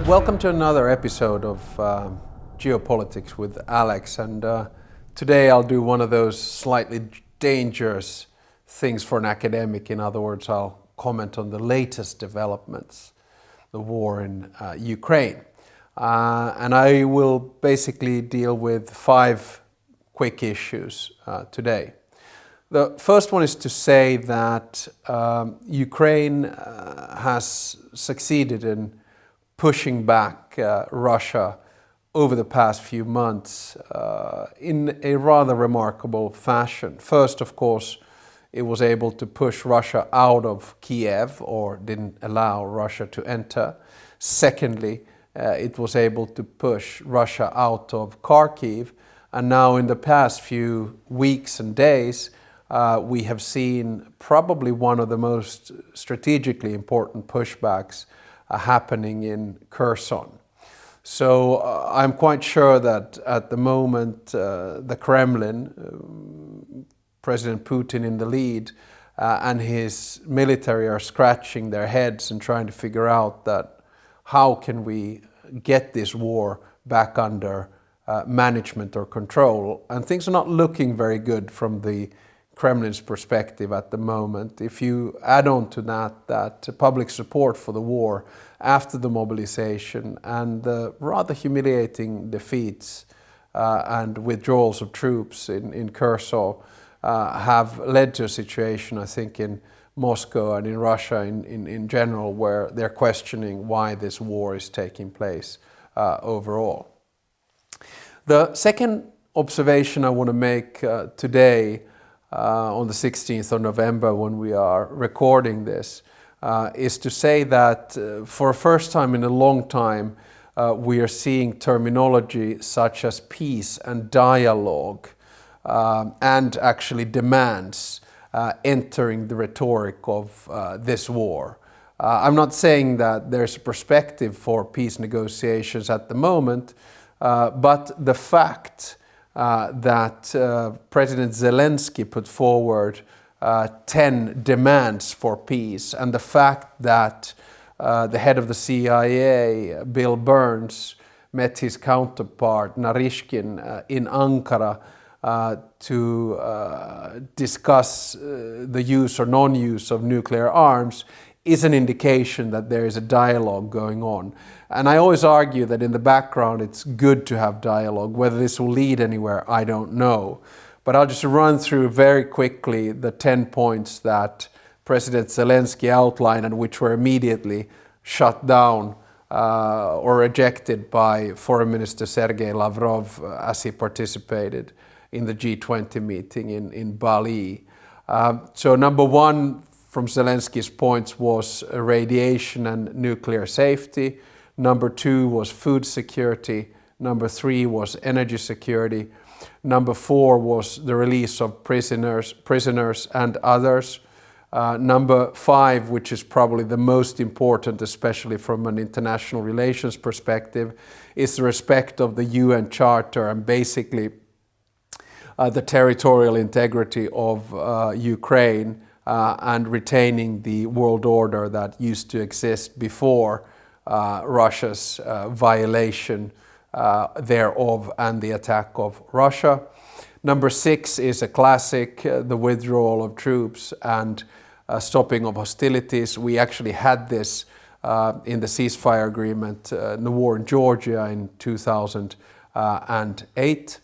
Welcome to another episode of Geopolitics with Alex, and today I'll do one of those slightly dangerous things for an academic. In other words, I'll comment on the latest developments, the war in Ukraine. And I will basically deal with 5 quick issues today. The first one is to say that Ukraine has succeeded in pushing back Russia over the past few months in a rather remarkable fashion. First, of course, it was able to push Russia out of Kiev, or didn't allow Russia to enter. Secondly, it was able to push Russia out of Kharkiv. And now in the past few weeks and days, we have seen probably one of the most strategically important pushbacks happening in Kherson. So I'm quite sure that at the moment the Kremlin, President Putin in the lead, and his military are scratching their heads and trying to figure out that how can we get this war back under management or control. And things are not looking very good from the Kremlin's perspective at the moment. If you add on to that public support for the war after the mobilization and the rather humiliating defeats and withdrawals of troops in Kherson have led to a situation, I think, in Moscow and in Russia in general, where they're questioning why this war is taking place overall. The second observation I want to make today, on the 16th of November, when we are recording this, is to say that for the first time in a long time, we are seeing terminology such as peace and dialogue and actually demands entering the rhetoric of this war. I'm not saying that there's a perspective for peace negotiations at the moment, but the fact that President Zelenskyy put forward 10 demands for peace, and the fact that the head of the CIA, Bill Burns, met his counterpart Narishkin in Ankara to discuss the use or non-use of nuclear arms is an indication that there is a dialogue going on. And I always argue that in the background it's good to have dialogue. Whether this will lead anywhere, I don't know. But I'll just run through very quickly the 10 points that President Zelenskyy outlined and which were immediately shut down or rejected by Foreign Minister Sergei Lavrov as he participated in the G20 meeting in Bali. So number 1 from Zelenskyy's points was radiation and nuclear safety. Number 2 was food security. Number 3 was energy security. Number 4 was the release of prisoners and others. Number 5, which is probably the most important, especially from an international relations perspective, is the respect of the UN Charter and basically the territorial integrity of Ukraine and retaining the world order that used to exist before Russia's violation thereof and the attack of Russia. Number 6 is a classic, the withdrawal of troops and stopping of hostilities. We actually had this in the ceasefire agreement in the war in Georgia in 2008.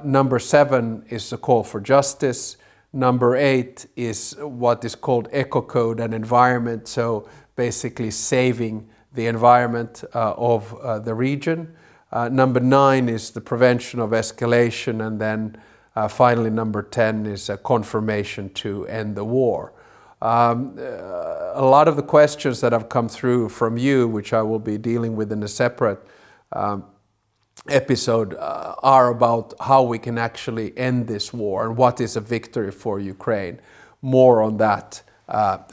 Number 7 is the call for justice. Number 8 is what is called eco code and environment, so basically saving the environment of the region. Number 9 is the prevention of escalation, and then finally number 10 is a confirmation to end the war. A lot of the questions that have come through from you, which I will be dealing with in a separate episode, are about how we can actually end this war and what is a victory for Ukraine. More on that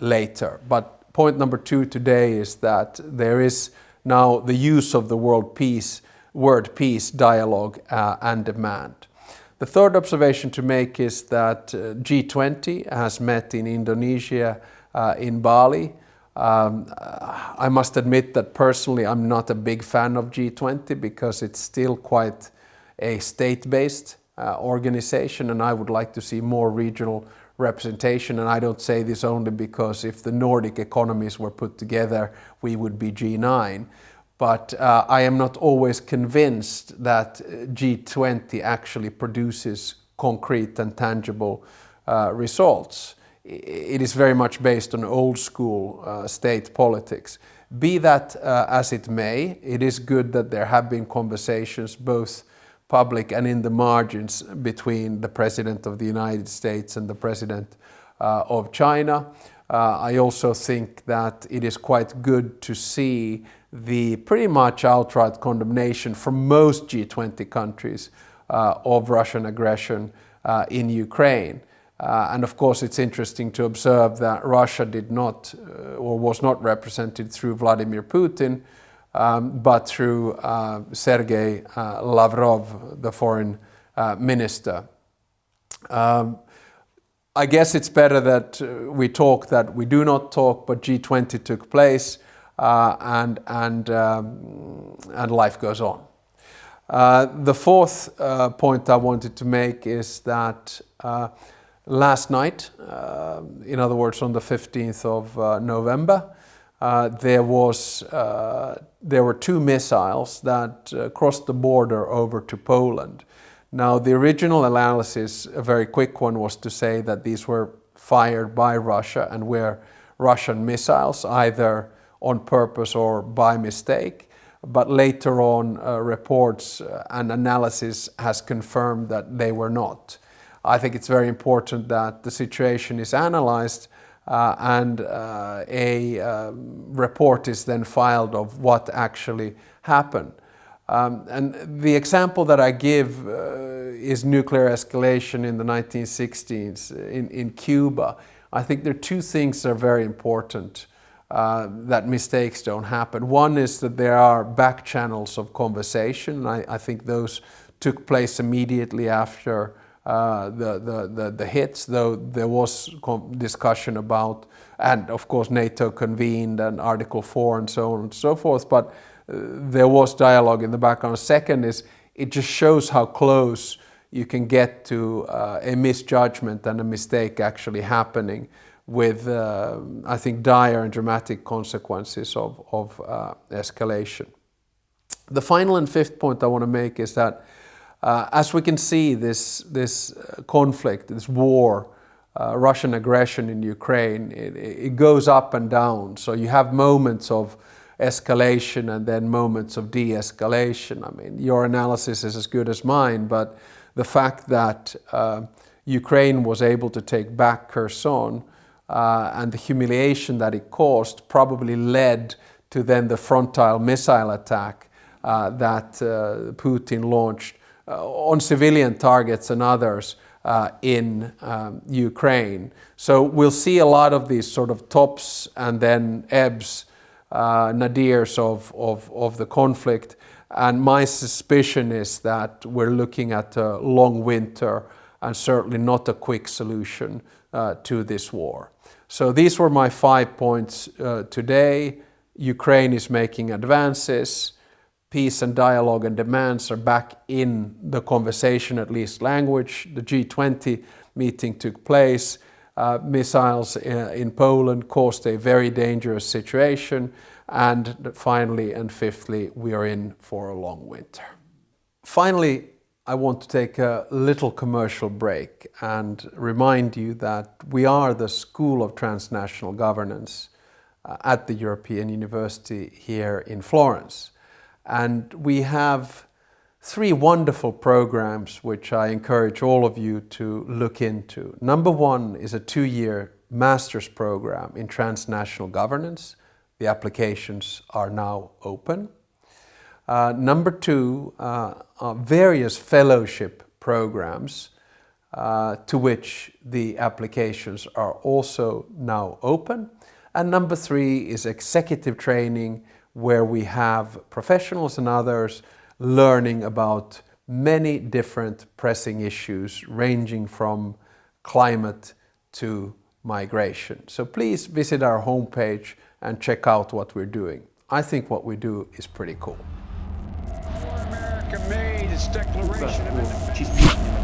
later. But point number 2 today is that there is now the use of the word peace dialogue and demand. The third observation to make is that G20 has met in Indonesia in Bali. I must admit that personally I'm not a big fan of G20 because it's still quite a state-based organization, and I would like to see more regional representation. And I don't say this only because if the Nordic economies were put together, we would be G9. But I am not always convinced that G20 actually produces concrete and tangible results. It is very much based on old school state politics. Be that as it may, it is good that there have been conversations, both public and in the margins, between the President of the United States and the President of China. I also think that it is quite good to see the pretty much outright condemnation from most G20 countries of Russian aggression in Ukraine. And of course it's interesting to observe that Russia did not or was not represented through Vladimir Putin, but through Sergei Lavrov, the foreign minister. I guess it's better that we talk that we do not talk, but G20 took place, and life goes on. The fourth point I wanted to make is that last night, in other words on the 15th of November, there were 2 missiles that crossed the border over to Poland. Now, the original analysis, a very quick one, was to say that these were fired by Russia and were Russian missiles, either on purpose or by mistake. But later on, reports and analysis has confirmed that they were not. I think it's very important that the situation is analyzed and a report is then filed of what actually happened. And the example that I give is nuclear escalation in the 1960s in Cuba. I think there are 2 things that are very important that mistakes don't happen. One is that there are back channels of conversation. I think those took place immediately after the hits, though there was discussion about, and of course NATO convened and Article 4 and so on and so forth, but there was dialogue in the background. Second is, it just shows how close you can get to a misjudgment and a mistake actually happening with, I think, dire and dramatic consequences of escalation. The final and fifth point I want to make is that as we can see, this conflict, this war, Russian aggression in Ukraine, it goes up and down. So you have moments of escalation and then moments of de-escalation. I mean, your analysis is as good as mine, but the fact that Ukraine was able to take back Kherson and the humiliation that it caused probably led to then the frontal missile attack that Putin launched on civilian targets and others in Ukraine. So we'll see a lot of these sort of tops and then ebbs, nadirs of the conflict. And my suspicion is that we're looking at a long winter and certainly not a quick solution to this war. So these were my 5 points today. Ukraine is making advances. Peace and dialogue and demands are back in the conversation, at least language. The G20 meeting took place. Missiles in Poland caused a very dangerous situation. And finally and fifthly, we are in for a long winter. Finally, I want to take a little commercial break and remind you that we are the School of Transnational Governance at the European University here in Florence. And we have 3 wonderful programs which I encourage all of you to look into. Number 1 is a 2-year master's program in transnational governance. The applications are now open. Number 2 are various fellowship programs to which the applications are also now open. And number 3 is executive training, where we have professionals and others learning about many different pressing issues ranging from climate to migration. So please visit our homepage and check out what we're doing. I think what we do is pretty cool. America made its declaration of independence.